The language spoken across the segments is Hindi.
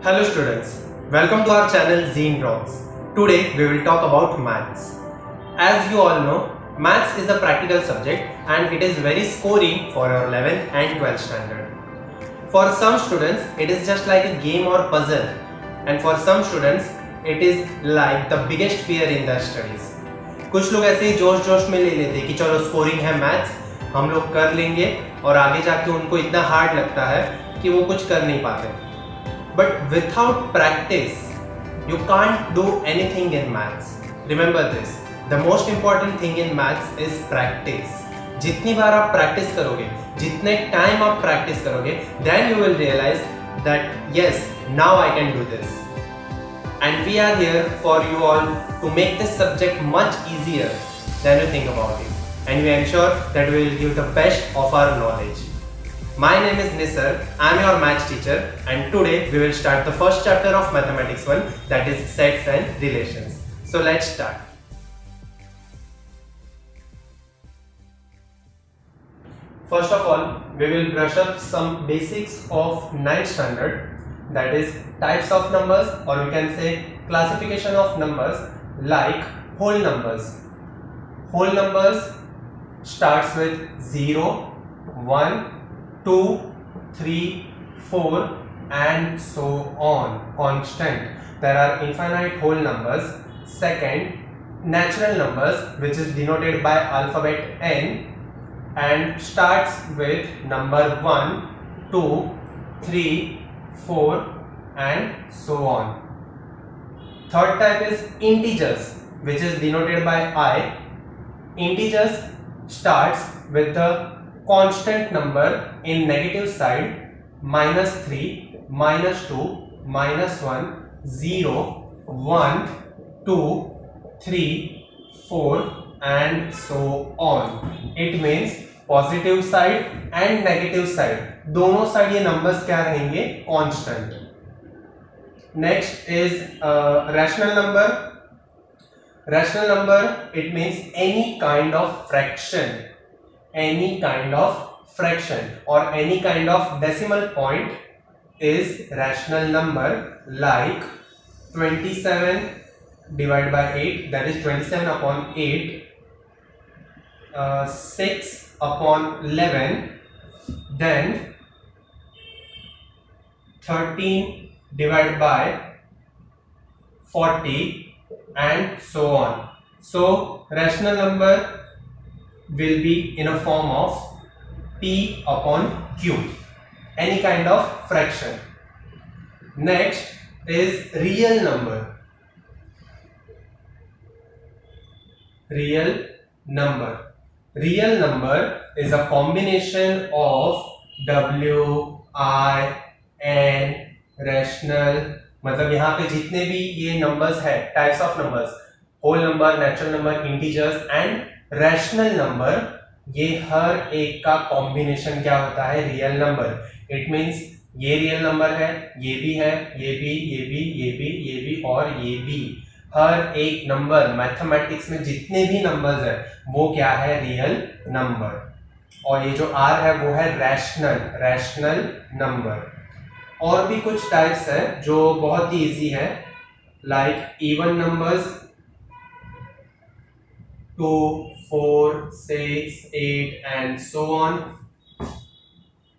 Hello students, welcome to our channel Zine Rocks. Today we will talk about maths. As you all know, maths is a practical subject and it is very scoring for our 11th and 12th standard. For some students, it is just like a game or puzzle, and for some students, it is like the biggest fear in their studies. कुछ लोग ऐसे ही जोश जोश में ले लेते कि चलो स्कोरिंग है मैथ्स, हम लोग कर लेंगे, और आगे जाके उनको इतना हार्ड लगता है कि वो कुछ कर नहीं पाते. But without practice, you can't do anything in maths. Remember this. The most important thing in maths is practice. जितनी बार आप प्रैक्टिस करोगे, जितने टाइम आप प्रैक्टिस करोगे, then you will realize that yes, now I can do this. And we are here for you all to make this subject much easier than you think about it. And we ensure that we will give the best of our knowledge. My name is Nisar, I am your maths teacher, and today we will start the first chapter of Mathematics 1, that is sets and relations. So let's start. First of all, we will brush up some basics of 9th standard, that is types of numbers, or we can say classification of numbers, like whole numbers. Whole numbers starts with 0, 1, 2, 3, 4 and so on, constant. There are infinite whole numbers. Second, natural numbers, which is denoted by alphabet N and starts with number 1, 2, 3, 4 and so on. Third type is integers, which is denoted by I. Integers starts with the constant number in negative side, -3, -2, -1, 0, 1, 2, 3, 4 and so on. It means positive side and negative side, दोनों साइड ये नंबर्स क्या रहेंगे? Constant. Next is rational number. Rational number, it means any kind of fraction, or any kind of decimal point is rational number, like 27 divided by 8, that is 27 upon 8, 6 upon 11, then 13 divided by 40 and so on. So rational number will be in a form of P upon Q, any kind of fraction. Next is real number. Real number. Real number is a combination of W, I, N, rational, मतलब यहाँ पे जितने भी ये नंबर्स है, types of numbers, whole number, natural number, integers and rational number, ये हर एक का कॉम्बिनेशन क्या होता है? Real number. इट मींस ये रियल नंबर है, ये भी है, ये भी, ये भी, ये भी, ये भी और ये भी. हर एक नंबर, मैथमेटिक्स में जितने भी नंबर्स है वो क्या है? Real number. और ये जो आर है वो है रैशनल नंबर. और भी कुछ टाइप्स है जो बहुत ही इजी है, like even numbers 2, 4, 6, 8 and so on.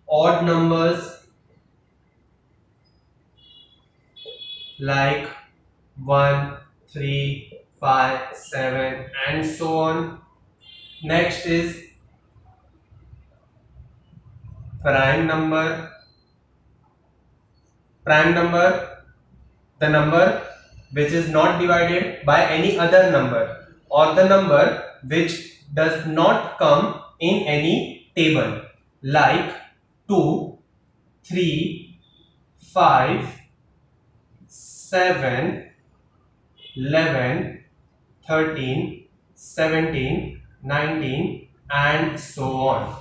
Odd numbers like 1, 3, 5, 7 and so on. Next is prime number. Prime number, the number which is not divided by any other number, or the number which does not come in any table, like 2, 3, 5, 7, 11, 13, 17, 19 and so on.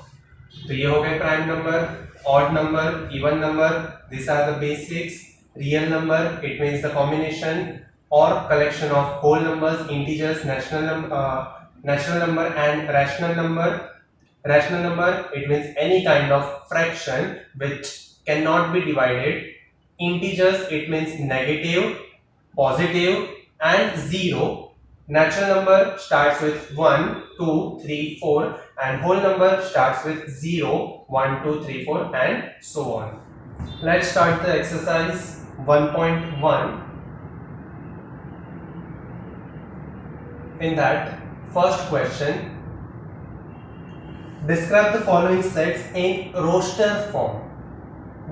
तो ये हो गए prime number. Odd number, even number, these are the basics. Real number, it means the combination or collection of whole numbers, integers, natural number and rational number. Rational number, it means any kind of fraction which cannot be divided integers, it means negative, positive and 0. Natural number starts with 1, 2, 3, 4 and whole number starts with 0, 1, 2, 3, 4 and so on. Let's start the exercise 1.1. In that first question, describe the following sets in roster form.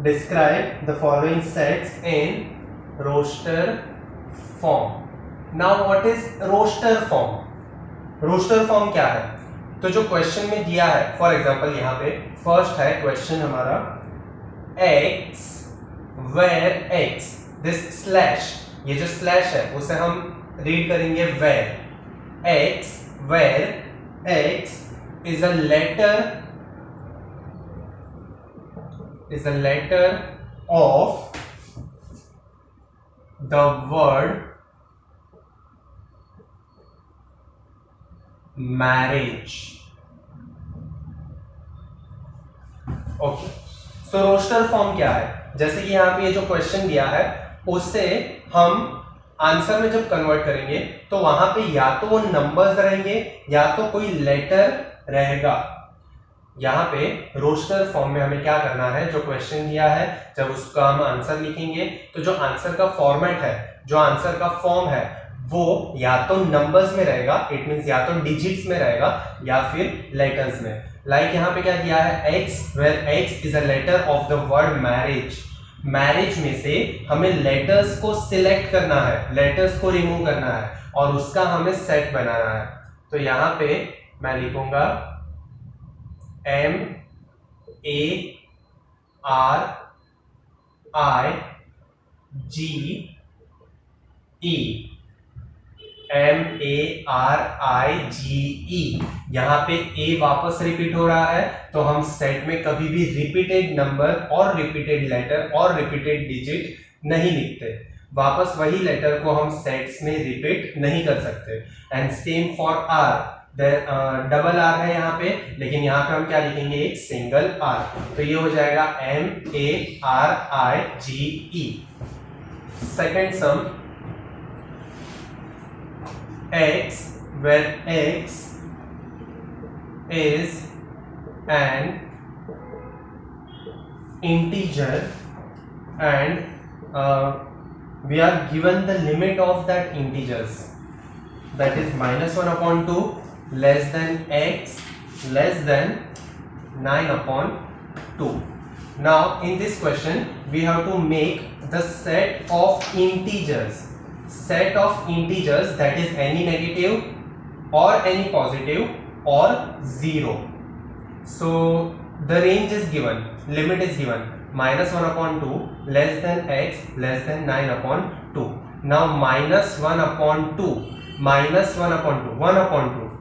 Describe the following sets in roster form. Now what is roster form? roster form क्या है? तो जो क्वेश्चन में दिया है, फॉर एग्जांपल यहाँ पे फर्स्ट है क्वेश्चन हमारा x where x, this slash, ये जो स्लैश है उसे हम रीड करेंगे where x, where x is a letter of the word marriage. Okay, so roster form क्या है? जैसे कि यहाँ पे ये जो क्वेश्चन दिया है उससे हम आंसर में जब कन्वर्ट करेंगे तो वहां पे या तो वो नंबर्स रहेंगे या तो कोई लेटर रहेगा। यहाँ पे रोस्टर फॉर्म में हमें क्या करना है, जो क्वेश्चन दिया है जब उसका हम आंसर लिखेंगे तो जो आंसर का फॉर्मेट है, जो आंसर का फॉर्म है वो या तो नंबर्स में रहेगा, इट मींस या तो डिजिट्स में रहेगा या फिर लेटर्स में। लाइक यहाँ पे क्या दिया है, x where x is a letter of the word marriage. Marriage में से हमें लेटर्स को सिलेक्ट करना है, लेटर्स को रिमूव करना है और उसका हमें सेट बनाना है। तो यहाँ पे मैं लिखूंगा M A R I G E, M A R I G E। यहाँ पे A वापस रिपीट हो रहा है तो हम सेट में कभी भी रिपीटेड नंबर और रिपीटेड लेटर और रिपीटेड डिजिट नहीं लिखते, वापस वही लेटर को हम सेट्स में रिपीट नहीं कर सकते। And same for R, double R है यहाँ पे, लेकिन यहाँ पे हम क्या लिखेंगे, एक सिंगल R। तो ये हो जाएगा M A R I G E। Second sum, x where x is an integer and we are given the limit of that integers, that is -1/2 less than x less than 9/2. Now in this question we have to make the set of integers, that is any negative or any positive or 0. So the range is given, limit is given, -1/2 less than x less than 9/2. Now -1/2,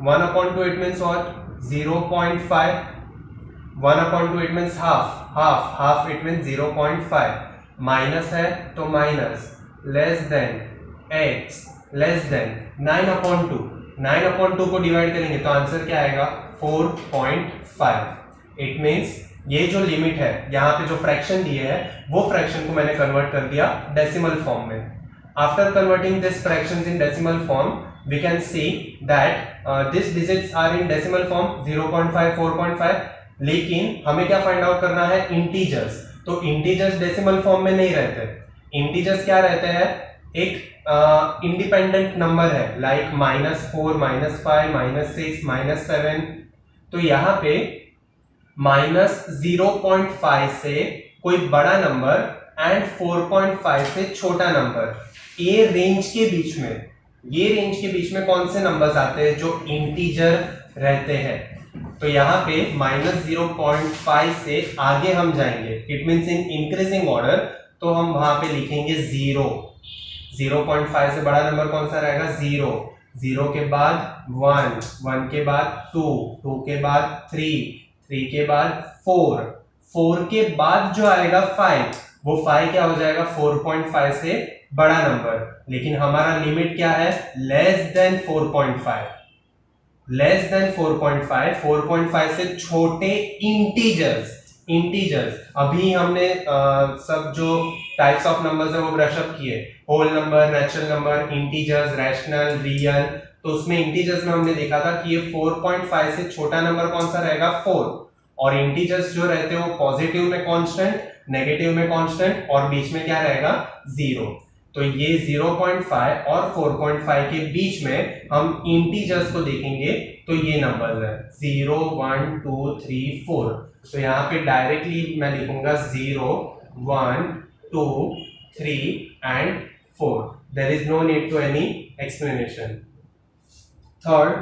1/2 it means what, 0.5, 1/2 it means half it means 0.5, minus है तो minus, less than x less than 9/2, 9/2 को डिवाइड करेंगे तो आंसर क्या आएगा, 4.5। इट मींस ये जो लिमिट है, यहाँ पे जो फ्रैक्शन दिए है वो फ्रैक्शन को मैंने कन्वर्ट कर दिया डेसिमल फॉर्म में। After converting this fractions in decimal form we can see that this digits are in decimal form 0.5, 4.5, लेकिन हमें क्या फाइंड आउट करना है, इंटीजर्स। तो इंटीजर्स डेसिमल फॉर्म में नहीं रहते, इंटीजर्स क्या रहते हैं, एक इंडिपेंडेंट नंबर है, लाइक -4, -5, -6, -7। तो यहाँ पे -0.5 से कोई बड़ा नंबर एंड 4.5 से छोटा नंबर, ये रेंज के बीच में कौन से नंबर्स आते हैं जो इंटीजर रहते हैं। तो यहाँ पे -0.5 से आगे हम जाएंगे, it means in increasing order, तो हम वहां पे लिखेंगे 0। 0.5 से बड़ा नंबर कौन सा रहेगा, 0, 0 के बाद 1, 1 के बाद 2, 2 के बाद 3, 3 के बाद 4, 4 के बाद जो आएगा 5, वो 5 क्या हो जाएगा, 4.5 से बड़ा नंबर। लेकिन हमारा लिमिट क्या है, लेस देन 4.5, लेस देन 4.5, 4.5 से छोटे इंटीजर्स, इंटीजर्स, अभी हमने सब जो टाइप्स ऑफ नंबर्स है वो ब्रशअप किए, whole number, natural number, integers, rational, real. तो उसमें इंटीजर्स में हमने देखा था कि ये 4.5 से छोटा नंबर कौन सा रहेगा, 4, और इंटीजर्स जो रहते हैं वो पॉजिटिव में कांस्टेंट, नेगेटिव में कांस्टेंट, और बीच में क्या रहेगा, 0। तो ये 0.5 और 4.5 के बीच में हम इंटीजर्स को देखेंगे तो ये नंबर्स है 0, 1, 2, 3, 4। तो यहाँ पे डायरेक्टली मैं लिखूंगा 0, 1, 2, 3 and 4। There is no need to any explanation. Third,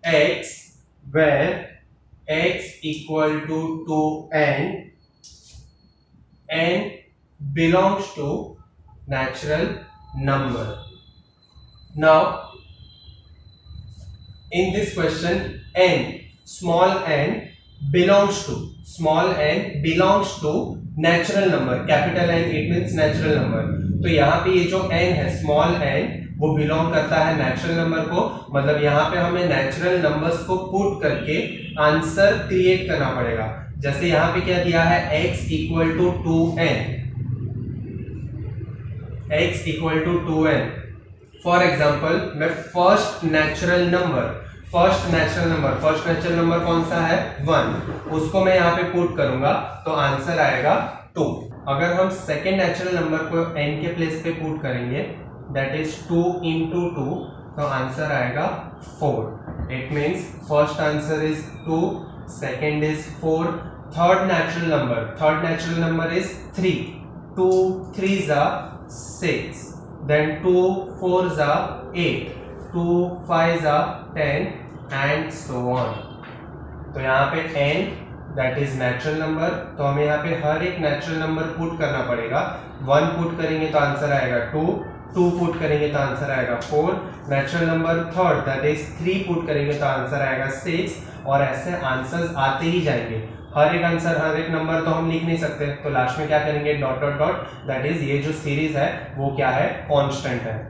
x where x equal to 2n, n belongs to natural number. Now in this question, n, small n belongs to natural number, capital N it means natural number। तो यहाँ पे ये जो n है, स्मॉल n, वो बिलोंग करता है नेचुरल नंबर को। मतलब यहाँ पे हमें नेचुरल नंबर्स को पुट करके आंसर क्रिएट करना पड़ेगा। जैसे यहाँ पे क्या दिया है, x equal to 2n, x equal to 2n। For example मैं फर्स्ट नेचुरल नंबर कौन सा है, 1, उसको मैं यहाँ पे पुट करूंगा तो आंसर आएगा 2। अगर हम सेकेंड नेचुरल नंबर को n के प्लेस पे पुट करेंगे, दैट इज 2 into 2, तो आंसर आएगा 4। It means first answer is 2, second is 4, third natural number is 3, 2 3s are 6, then 2 4s are 8, 2 5s are 10 and so on। तो यहाँ पे n that is natural number, तो हमें यहाँ पे हर एक नेचुरल नंबर पुट करना पड़ेगा। 1 पुट करेंगे तो आंसर आएगा 2, 2 पुट करेंगे तो आंसर आएगा 4, natural number third that is 3 put करेंगे तो आंसर आएगा 6, और ऐसे आंसर्स आते ही जाएंगे। हर एक आंसर, हर एक नंबर तो हम लिख नहीं सकते, तो लास्ट में क्या करेंगे, dot dot dot, that is ये जो सीरीज है वो क्या है, कांस्टेंट है।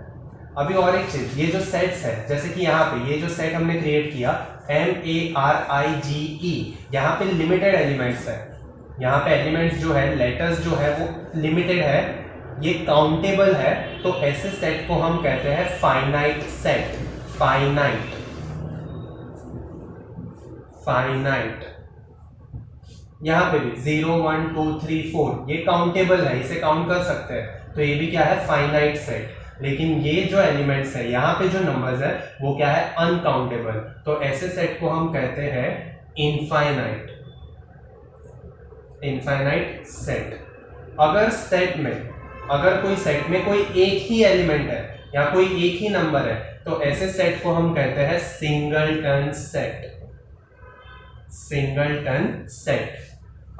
अभी और एक चीज, ये जो सेट्स है, जैसे कि यहाँ पे ये जो सेट हमने क्रिएट किया MARIGE, यहाँ पे लिमिटेड एलिमेंट्स है। यहाँ पे एलिमेंट्स जो है, लेटर्स जो है वो लिमिटेड है, ये काउंटेबल है, तो ऐसे सेट को हम कहते हैं फाइनाइट सेट। फाइनाइट यहाँ पे भी 0 1 2 3 4 ये काउंटेबल है, इसे काउंट कर सकते हैं, तो ये भी क्या है, फाइनाइट सेट। लेकिन ये जो एलिमेंट्स है, यहाँ पे जो नंबर्स है वो क्या है, अनकाउंटेबल, तो ऐसे सेट को हम कहते हैं इनफाइनाइट सेट। अगर कोई सेट में कोई एक ही एलिमेंट है या कोई एक ही नंबर है, तो ऐसे सेट को हम कहते हैं सिंगलटन सेट।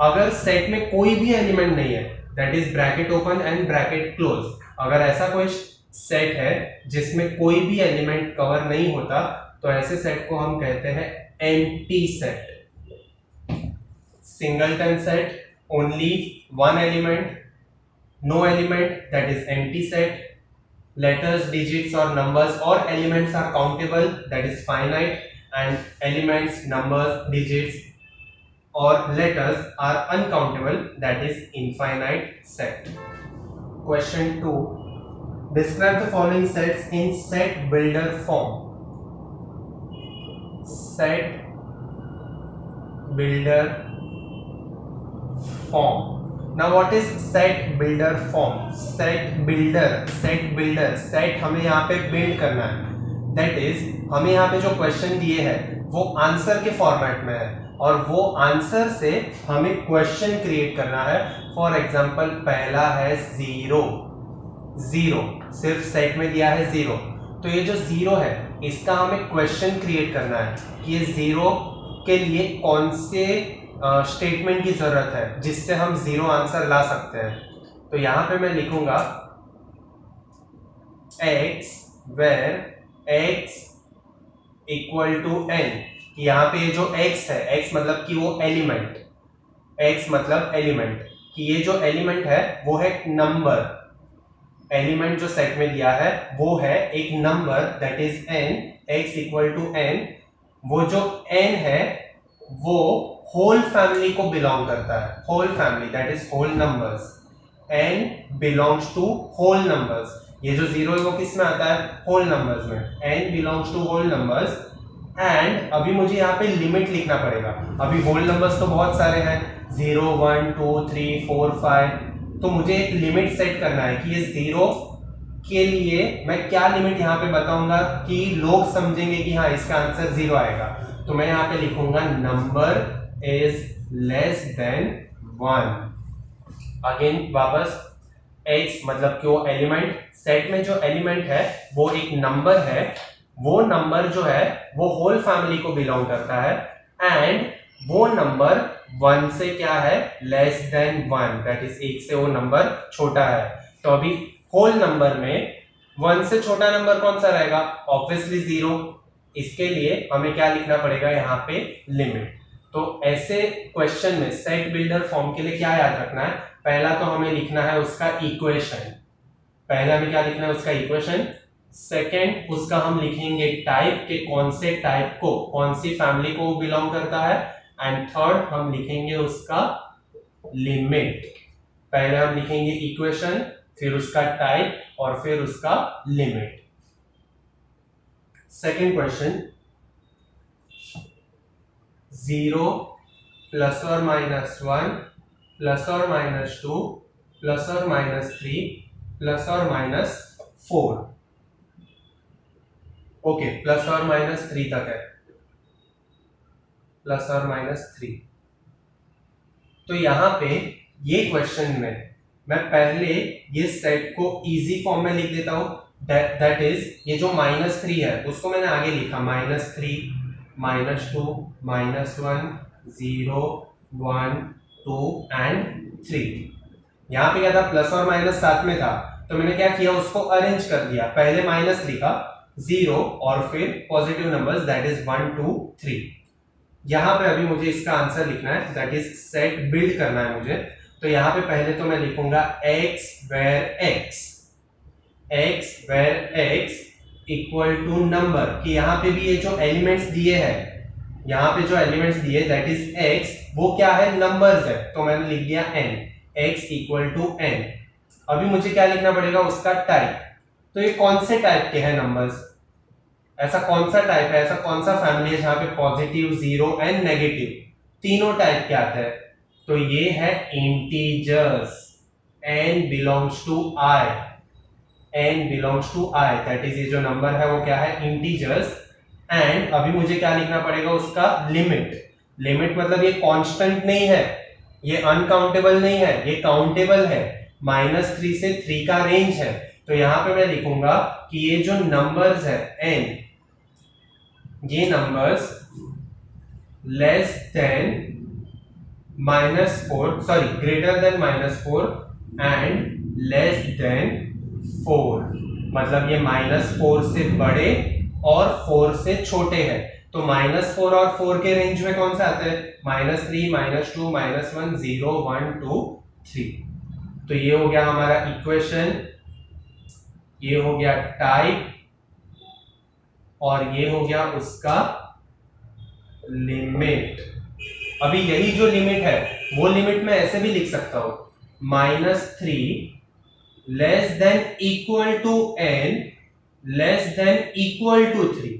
अगर सेट में कोई भी एलिमेंट नहीं है, that is bracket open and bracket close, अगर ऐसा कोई सेट है जिसमें कोई भी एलिमेंट कवर नहीं होता, तो ऐसे सेट को हम कहते हैं empty set. Singleton set, only one element, no element, that is empty set. Letters, digits और नंबर्स और elements are countable, that is finite, and elements, numbers, digits और letters are uncountable, that is infinite set। Question 2, describe the following sets in set builder form। Set builder form। Now what is set builder form? set हमें यहाँ पे build करना है, that is हमें यहाँ पे जो क्वेश्चन दिए हैं वो आंसर के फॉर्मेट में है, और वो आंसर से हमें क्वेश्चन क्रिएट करना है। फॉर एग्जाम्पल पहला है 0, सिर्फ सेट में दिया है 0, तो ये जो 0 है इसका हमें क्वेश्चन क्रिएट करना है कि ये 0 के लिए कौन से स्टेटमेंट की जरूरत है जिससे हम 0 आंसर ला सकते हैं। तो यहां पे मैं लिखूंगा x where x equal to n। यहाँ पे जो x है, x मतलब कि वो एलिमेंट, कि ये जो एलिमेंट है वो है नंबर, एलिमेंट जो सेट में दिया है वो है एक number, that is n, x equal to n। वो जो n है वो होल फैमिली को बिलोंग करता है, whole family that is whole numbers, n belongs to whole numbers. ये जो जीरो है वो किस में आता है, होल नंबर्स में, n belongs to whole numbers. And अभी मुझे यहाँ पे लिमिट लिखना पड़ेगा। अभी होल नंबर्स तो बहुत सारे हैं, 0 1 2 3 4 5, तो मुझे एक लिमिट सेट करना है कि ये जीरो के लिए मैं क्या लिमिट यहाँ पे बताऊंगा कि लोग समझेंगे कि हाँ इसका आंसर जीरो आएगा। तो मैं यहाँ पे लिखूंगा number is less than 1। Again वापस x मतलब कि वो एलिमेंट, सेट में जो एलिमेंट है वो एक नंबर है, वो नंबर जो है वो होल फैमिली को बिलोंग करता है, एंड वो नंबर 1 से क्या है, लेस देन 1, दैट इज 1 से वो नंबर छोटा है। तो अभी होल नंबर में 1 से छोटा नंबर कौन सा रहेगा, ऑब्वियसली 0। इसके लिए हमें क्या लिखना पड़ेगा यहाँ पे, लिमिट। तो ऐसे क्वेश्चन में सेट बिल्डर फॉर्म के लिए क्या याद रखना है, पहला तो हमें लिखना है उसका इक्वेशन, पहला हमें क्या लिखना है उसका इक्वेशन। सेकेंड उसका हम लिखेंगे टाइप के, कौन से टाइप को, कौन सी फैमिली को बिलोंग करता है, एंड थर्ड हम लिखेंगे उसका लिमिट। पहले हम लिखेंगे इक्वेशन, फिर उसका टाइप और फिर उसका लिमिट। सेकेंड क्वेश्चन, 0 प्लस और माइनस 1 प्लस और माइनस 2 प्लस और माइनस 3 प्लस और माइनस 4। ओके, प्लस और माइनस 3 तक है, प्लस और माइनस 3। तो यहां पे ये क्वेश्चन में मैं पहले ये सेट को इजी फॉर्म में लिख देता हूं, दैट इज ये जो माइनस 3 है उसको मैंने आगे लिखा, माइनस 3 माइनस 2 माइनस 1 0 1 2 एंड 3। यहाँ पे क्या था, प्लस और माइनस साथ में था, तो मैंने क्या किया उसको अरेंज कर दिया, पहले माइनस लिखा 0 और फिर पॉजिटिव नंबर्स दैट इज 1 2 3। यहाँ पे अभी मुझे इसका आंसर लिखना है, दैट इज सेट बिल्ड करना है मुझे। तो यहाँ पे पहले तो मैं लिखूंगा x where x equal to number, कि यहाँ पे भी ये जो एलिमेंट्स दिए हैं, यहाँ पे जो एलिमेंट्स दिए दैट इज x, वो क्या है, नंबर्स है, तो मैंने लिख दिया n, x equal to n। अभी मुझे क्या लिखना पड़ेगा, उसका टाइप। तो ये कौन से टाइप के हैं नंबर्स, ऐसा कौन सा टाइप है, ऐसा कौन सा फैमिली है जहां पे पॉजिटिव, जीरो एंड नेगेटिव तीनों टाइप के आते हैं। तो ये है integers, n belongs to i, n belongs to i, that is ये जो नंबर है वो क्या है, इंटीजर्स। एंड अभी मुझे क्या लिखना पड़ेगा, उसका लिमिट। लिमिट मतलब ये कांस्टेंट नहीं है, ये अनकाउंटेबल नहीं है, ये काउंटेबल है, -3 से 3 का रेंज है। तो यहां पे मैं लिखूंगा कि ये जो नंबर्स है n, ये numbers less than -4, sorry greater than -4 and less than 4, मतलब ये -4 से बड़े और 4 से छोटे हैं। तो -4 और 4 के रेंज में कौन सा आते हैं, -3 -2 -1 0 1 2 3। तो ये हो गया हमारा इक्वेशन, ये हो गया टाइप, और ये हो गया उसका लिमिट। अभी यही जो लिमिट है वो लिमिट मैं ऐसे भी लिख सकता हूं, -3 less than equal to n less than equal to 3।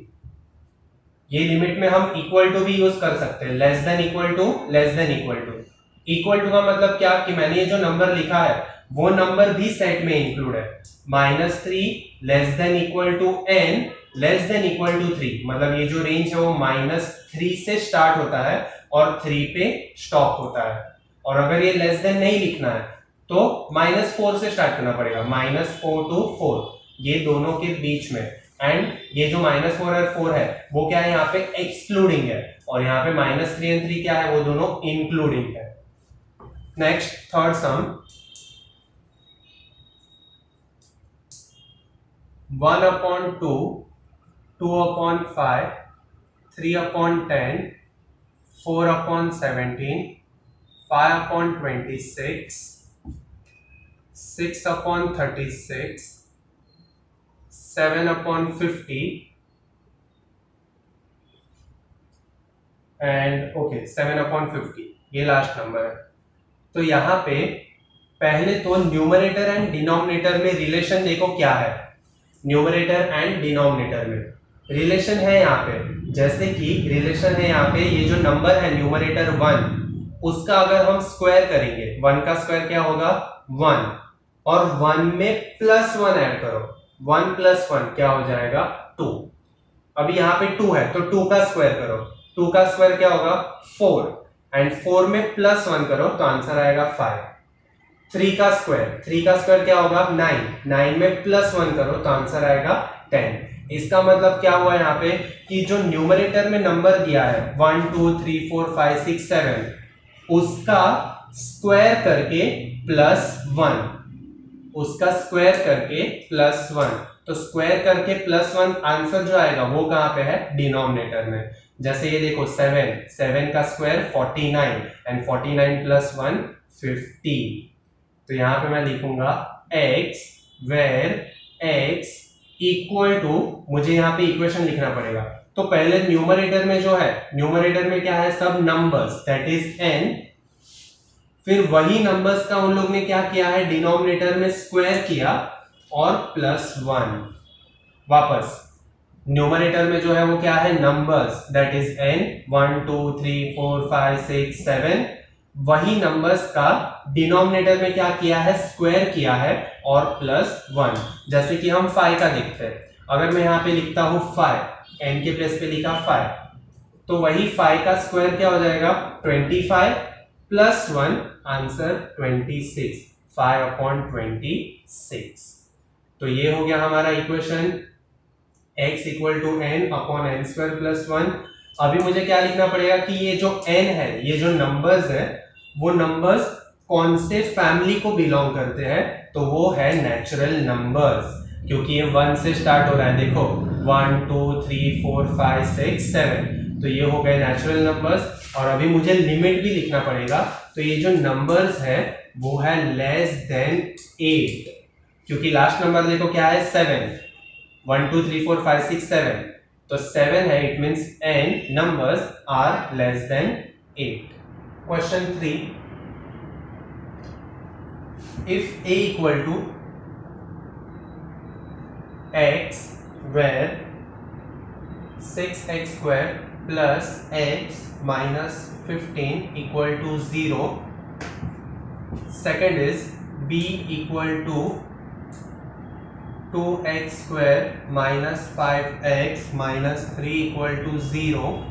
ये लिमिट में हम इक्वल टू भी यूज कर सकते हैं, less than equal to, less than equal to. Equal to का मतलब क्या, कि मैंने ये जो नंबर लिखा है वो नंबर भी सेट में इंक्लूड है। -3 less than equal to n less than equal to 3, मतलब ये जो रेंज है वो -3 से स्टार्ट होता है और 3 पे स्टॉप होता है। और अगर ये लेस देन नहीं लिखना है तो -4 से स्टार्ट करना पड़ेगा, -4 to 4, ये दोनों के बीच में। एंड ये जो -4 और 4 है वो क्या है, यहाँ पे एक्सक्लूडिंग है, और यहाँ पे -3 एंड 3 क्या है, वो दोनों इंक्लूडिंग है। Next third some, 1/2 2/5 3/10 4/17 5/26 6/36 7/50 8/50 9/50 10/50 11/50 12/50 13/50 14/50 15/50 16/50 17/50 18/50 19/50 20/50 21/50 22/50 23/50 24/50 25/50 26/50 27/50 28/50 29/50 30/50 31/50 32/50 33/50 34/50 35/50 36/50 37/50 and okay 7/50 ये लास्ट नंबर है। तो यहाँ पे पहले तो न्यूमरेटर एंड डिनोमिनेटर में रिलेशन देखो क्या है। न्यूमरेटर एंड डिनोमिनेटर में रिलेशन है यहाँ पे, जैसे कि रिलेशन है यहाँ पे ये जो नंबर है न्यूमरेटर 1 उसका अगर हम स्क्वायर करेंगे 1 का स्क्वायर क्या होगा 1 और 1 में +1 ऐड करो 1 + 1 क्या हो जाएगा 2। अभी यहाँ पे 2 है तो 2 का स्क्वायर करो 2 का स्क्वायर क्या होगा 4 एंड 4 में +1 करो तो आंसर आएगा 5। 3 का स्क्वायर क्या होगा 9 9 में +1 करो तो आंसर आएगा 10। इसका मतलब क्या हुआ यहाँ पे कि जो न्यूमरेटर में नंबर दिया है 1 2 3 4 5 6 7 उसका स्क्वायर करके +1 उसका स्क्वायर करके +1 तो स्क्वायर करके +1 आंसर जो आएगा वो कहाँ पे है डिनोमिनेटर में। जैसे ये देखो 7 का स्क्वायर 49 एंड 49 + 1 50। तो यहां पे मैं लिखूंगा x where x equal to मुझे यहाँ पे इक्वेशन लिखना पड़ेगा। तो पहले न्यूमरेटर में जो है न्यूमरेटर में क्या है सब नंबर्स दैट इज n, फिर वही नंबर्स का उन लोग ने क्या किया है डिनोमिनेटर में स्क्वायर किया और +1 वापस न्यूमरेटर में जो है वो क्या है नंबर्स दैट इज n 1 2 3 4 5 6 7 वही नंबर्स का डिनोमिनेटर में क्या किया है स्क्वायर किया है और +1। जैसे कि हम 5 का देखते हैं, अगर मैं यहाँ पे लिखता हूँ 5 n के प्लेस पे लिखा 5 तो वही 5 का स्क्वायर क्या हो जाएगा 25 +1 आंसर 26 5/26। तो ये हो गया हमारा इक्वेशन x = n/n² + 1। अभी मुझे क्या लिखना पड़ेगा कि ये जो n है ये जो नंबर्स है वो नंबर्स कौन से फैमिली को बिलोंग करते हैं तो वो है नेचुरल नंबर्स, क्योंकि ये 1 से स्टार्ट हो रहा है। देखो 1 2 3 4 5 6 7 तो ये हो गए नेचुरल नंबर्स। और अभी मुझे लिमिट भी लिखना पड़ेगा, तो ये जो नंबर्स है वो है <8, क्योंकि लास्ट नंबर देखो क्या है 7 1 2 3 4 5 6 7 तो 7 है, it means n numbers are less than 8। Question 3, if a equal to x where 6x square plus x minus 15 equal to 0, second is b equal to 2x square minus 5x minus 3 equal to 0,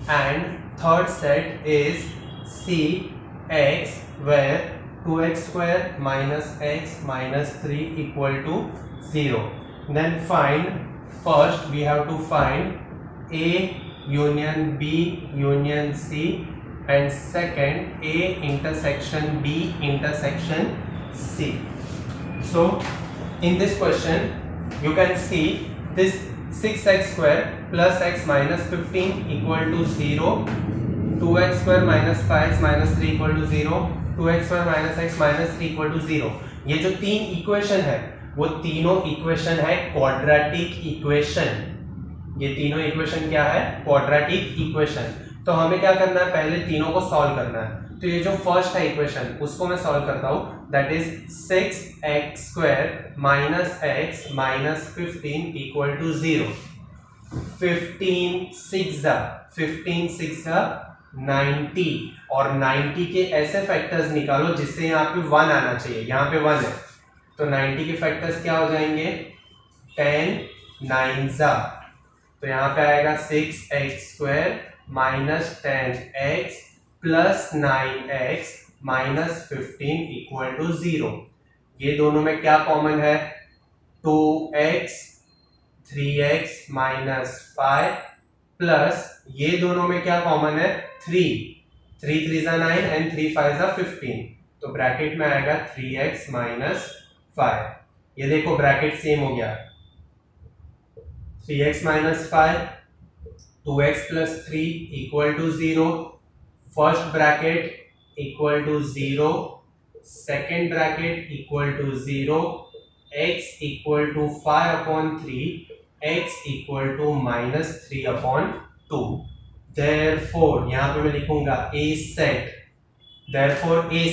and third set is c x where 2x square minus x minus 3 equal to 0. Then first we have to find a union b union c and second a intersection b intersection c. So in this question you can see this 6x square plus x minus 15 equal to 0, 2x square minus 5x minus 3 equal to 0, 2x square minus x minus 3 equal to 0। ये जो तीन इक्वेशन है वो तीनों इक्वेशन है क्वाड्रेटिक इक्वेशन। ये तीनों इक्वेशन क्या है क्वाड्रेटिक इक्वेशन। तो हमें क्या करना है पहले तीनों को सॉल्व करना है। तो ये जो फर्स्ट है इक्वेशन उसको मैं सॉल्व करता हूं, that is 6x square minus x minus 15 equal to 0। 15 6 90 और 90 के ऐसे फैक्टर्स निकालो जिससे यहाँ पे 1 आना चाहिए, यहाँ पे 1 है तो 90 के फैक्टर्स क्या हो जाएंगे 10 9 तो यहाँ पे आएगा 6x square minus 10x plus 9x minus 15 equal to 0। ये दोनों में क्या कॉमन है 2x 3x minus 5 प्लस ये दोनों में क्या कॉमन है 3 3 9 एंड 3 5 15 तो ब्रैकेट में आएगा 3x minus 5। ये देखो ब्रैकेट सेम हो गया 3x minus 5 2x plus 3 equal to 0, first bracket equal to 0, second bracket equal to 0, x equal to 5/3, x equal to -3/2। Therefore यहाँ पे मैं लिखूंगा ए सेट, देयरफॉर ए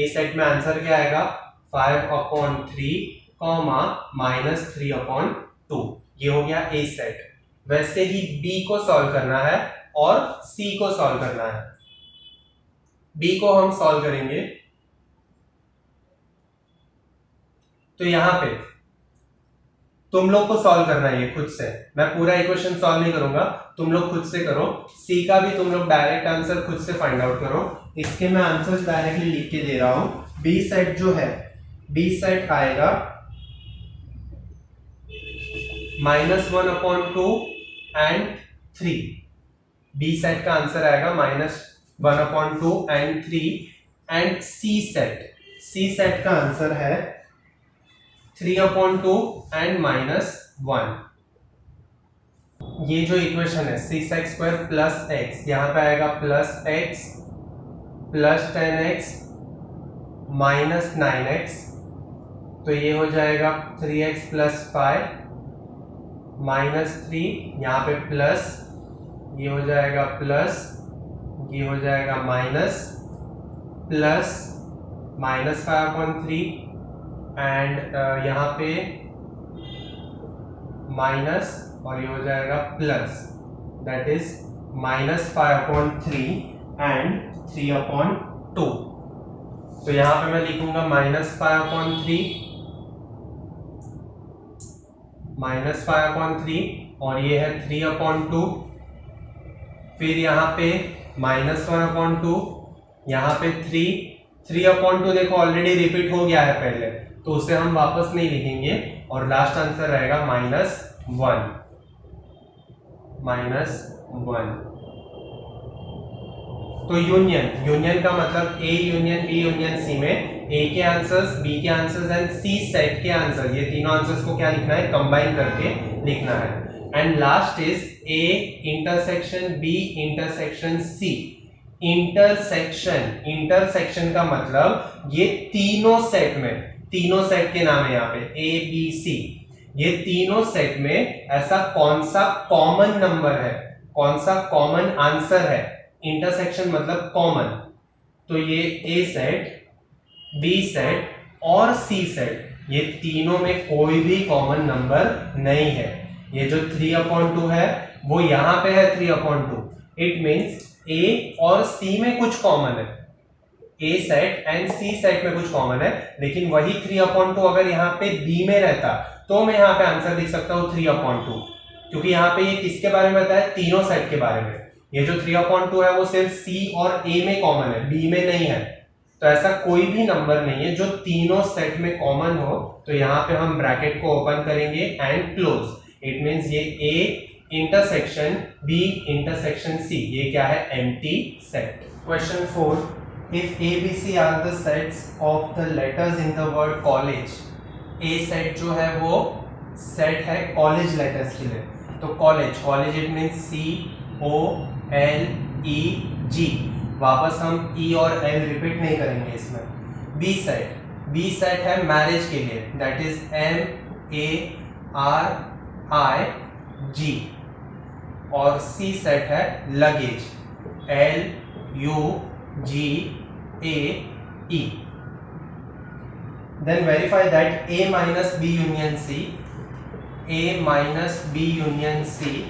सेट में आंसर क्या आएगा 5/3 कॉमा -3/2, ये हो गया ए सेट। वैसे ही बी को सॉल्व करना है और सी को सॉल्व करना है। बी को हम सॉल्व करेंगे तो यहां पे तुम लोग को सॉल्व करना है ये खुद से, मैं पूरा इक्वेशन सॉल्व नहीं करूंगा, तुम लोग खुद से करो। सी का भी तुम लोग डायरेक्ट आंसर खुद से फाइंड आउट करो। इसके मैं आंसर्स डायरेक्टली लिख के दे रहा हूं। बी सेट जो है, बी सेट आएगा -1/2 एंड 3। बी सेट का आंसर आएगा -1/2 एंड 3। एंड सी सेट का आंसर है 3/2 एंड -1। ये जो इक्वेशन है 6x² प्लस x, यहां पे आएगा +x plus 10x minus 9x, तो ये हो जाएगा 3x प्लस 5 -3, यहाँ पे प्लस, ये हो जाएगा प्लस, ये हो जाएगा माइनस, प्लस -5/3 एंड यहाँ पे माइनस, और ये हो जाएगा प्लस, दैट इज -5/3 एंड 3/2। तो यहाँ पे मैं लिखूंगा -5/3 और ये है 3/2। फिर यहाँ पे -1/2, यहाँ पे 3/2 देखो ऑलरेडी रिपीट हो गया है पहले, तो उसे हम वापस नहीं लिखेंगे और लास्ट आंसर रहेगा -1। तो यूनियन का मतलब A union B union C में ए के आंसर्स, बी के आंसर्स एंड सी सेट के आंसर, ये तीनों आंसर्स को क्या लिखना है, कंबाइन करके लिखना है। And last is A intersection B intersection C. Intersection का मतलब ये तीनों सेट के नाम है यहाँ पे ए बी सी, ये तीनों सेट में ऐसा कौन सा कॉमन नंबर है, कौन सा कॉमन आंसर है। इंटरसेक्शन मतलब कॉमन, तो ये ए सेट, बी सेट और सी सेट, ये तीनों में कोई भी कॉमन नंबर नहीं है। ये जो 3/2 है वो यहां पे है 3/2, इट मींस ए और सी में कुछ कॉमन है, ए सेट एंड सी सेट में कुछ कॉमन है, लेकिन वही 3/2 अगर यहाँ पे बी में रहता तो मैं यहाँ पे आंसर लिख सकता हूँ 3/2, क्योंकि यहाँ पे ये किसके बारे में बताया, तीनों सेट के बारे में। ये जो 3/2 है वो सिर्फ सी और ए में कॉमन है, बी में नहीं है। तो ऐसा कोई भी नंबर नहीं है जो तीनों सेट में कॉमन हो। तो यहाँ पे हम ब्रैकेट को ओपन करेंगे एंड क्लोज, इट मींस ये A intersection B intersection C, ये क्या है, empty set. Question 4, if A B C are the sets of the letters in the word college. A set जो है वो सेट है कॉलेज लेटर्स के लिए, तो कॉलेज इट मींस COLEG, वापस हम E और L रिपीट नहीं करेंगे इसमें। बी सेट है मैरिज के लिए, दैट इज MARIG, और सी सेट है luggage, LUGAE। Then verify that A minus B union C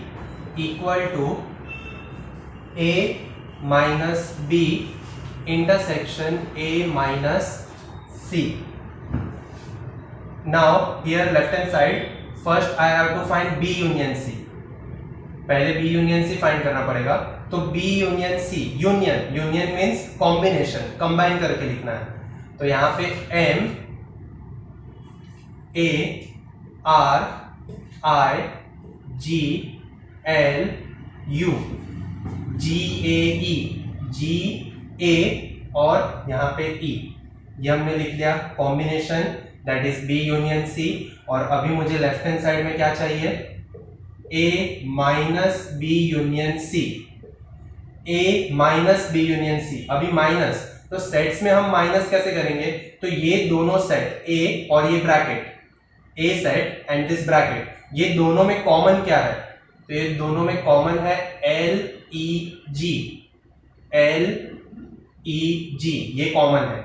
equal to A minus B intersection A minus C. Now here left hand side, first I have to find B union C. पहले B union C फाइंड करना पड़ेगा, तो B union C, union means combination, combine करके लिखना है। तो यहाँ पे MARIGLU GA और यहाँ पे E, ये हमने लिख लिया combination, that is B union C। और अभी मुझे लेफ्ट हैंड साइड में क्या चाहिए, A minus B union C, A minus B union C। अभी माइनस, तो सेट्स में हम माइनस कैसे करेंगे, तो ये दोनों सेट A और ये bracket, A set and this bracket, ये दोनों में कॉमन क्या है, तो ये दोनों में कॉमन है ई जी, एल ई जी, ये कॉमन है।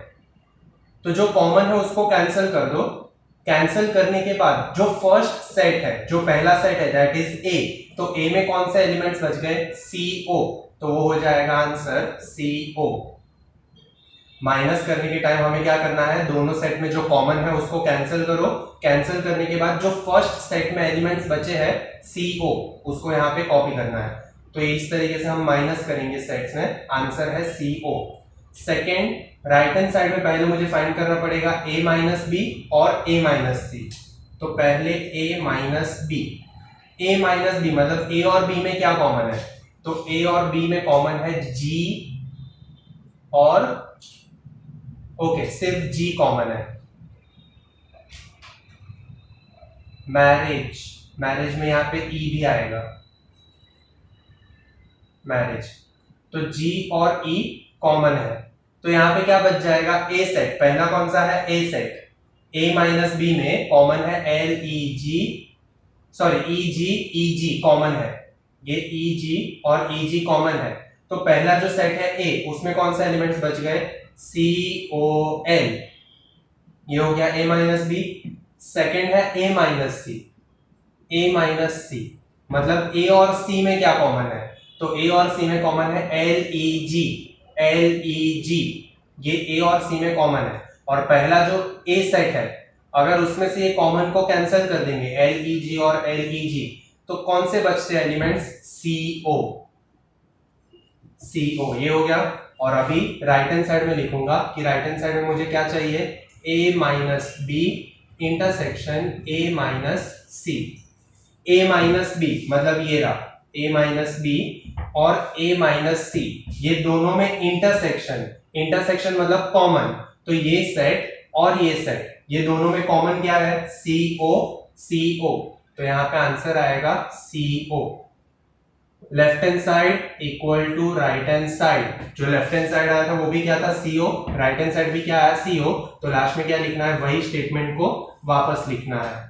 तो जो कॉमन है उसको कैंसिल कर दो। कैंसिल करने के बाद जो फर्स्ट सेट है, जो पहला सेट है दैट इज ए, तो ए में कौन से एलिमेंट्स बच गए? सी ओ, तो वो हो जाएगा आंसर सी ओ। माइनस करने के टाइम हमें क्या करना है? दोनों सेट में जो कॉमन है उसको कैंसिल करो। कैंसिल करने के बाद जो फर्स्ट सेट में एलिमेंट्स बचे हैं सी ओ, उसको यहाँ पे कॉपी करना है। तो इस तरीके से हम माइनस करेंगे सेट्स में, आंसर है C O. Second, right hand side में पहले मुझे फाइंड करना पड़ेगा a माइनस बी और a माइनस सी। तो पहले a minus B, a minus B मतलब a और b में क्या कॉमन है? तो a और b में कॉमन है g और ओके, सिर्फ g कॉमन है। मैरिज, मैरिज में यहाँ पे e भी आएगा, मैरिज। तो g और e कॉमन है, तो यहाँ पे क्या बच जाएगा? ए सेट, पहला कौन सा है? ए सेट। a माइनस बी में कॉमन है एल ई जी, सॉरी ई जी कॉमन है, ये ई जी और ई जी कॉमन है। तो पहला जो सेट है ए, उसमें कौन सा एलिमेंट्स बच गए? सी ओ एल, ये हो गया a माइनस बी। सेकेंड है a minus C, a minus c मतलब a और c में क्या कॉमन है? तो a और c में कॉमन है एल ई जी, एल ई जी, ये a और c में कॉमन है। और पहला जो a सेट है, अगर उसमें से ये कॉमन को कैंसिल कर देंगे एल ई जी और एल ई जी, तो कौन से बचते एलिमेंट्स? सी ओ, सी ओ, ये हो गया। और अभी राइट हैंड साइड में लिखूंगा कि राइट हैंड साइड में मुझे क्या चाहिए? a minus B intersection a minus C. a minus B मतलब ये रहा a माइनस बी और a माइनस सी, ये दोनों में इंटरसेक्शन, इंटरसेक्शन मतलब कॉमन। तो ये सेट और ये सेट, ये दोनों में कॉमन क्या है? सी ओ, सी ओ। तो यहाँ पे आंसर आएगा c o. Left hand side equal to right hand side, जो लेफ्ट हैंड साइड आया था वो भी क्या था? सीओ, राइट हैंड साइड भी क्या आया? सीओ। तो लास्ट में क्या लिखना है? वही स्टेटमेंट को वापस लिखना है,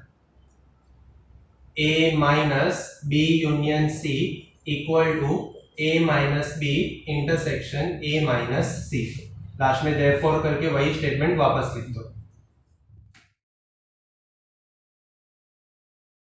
a minus B union C equal to a minus B intersection a minus C. Last में देयरफॉर करके वही स्टेटमेंट वापस लिख दो।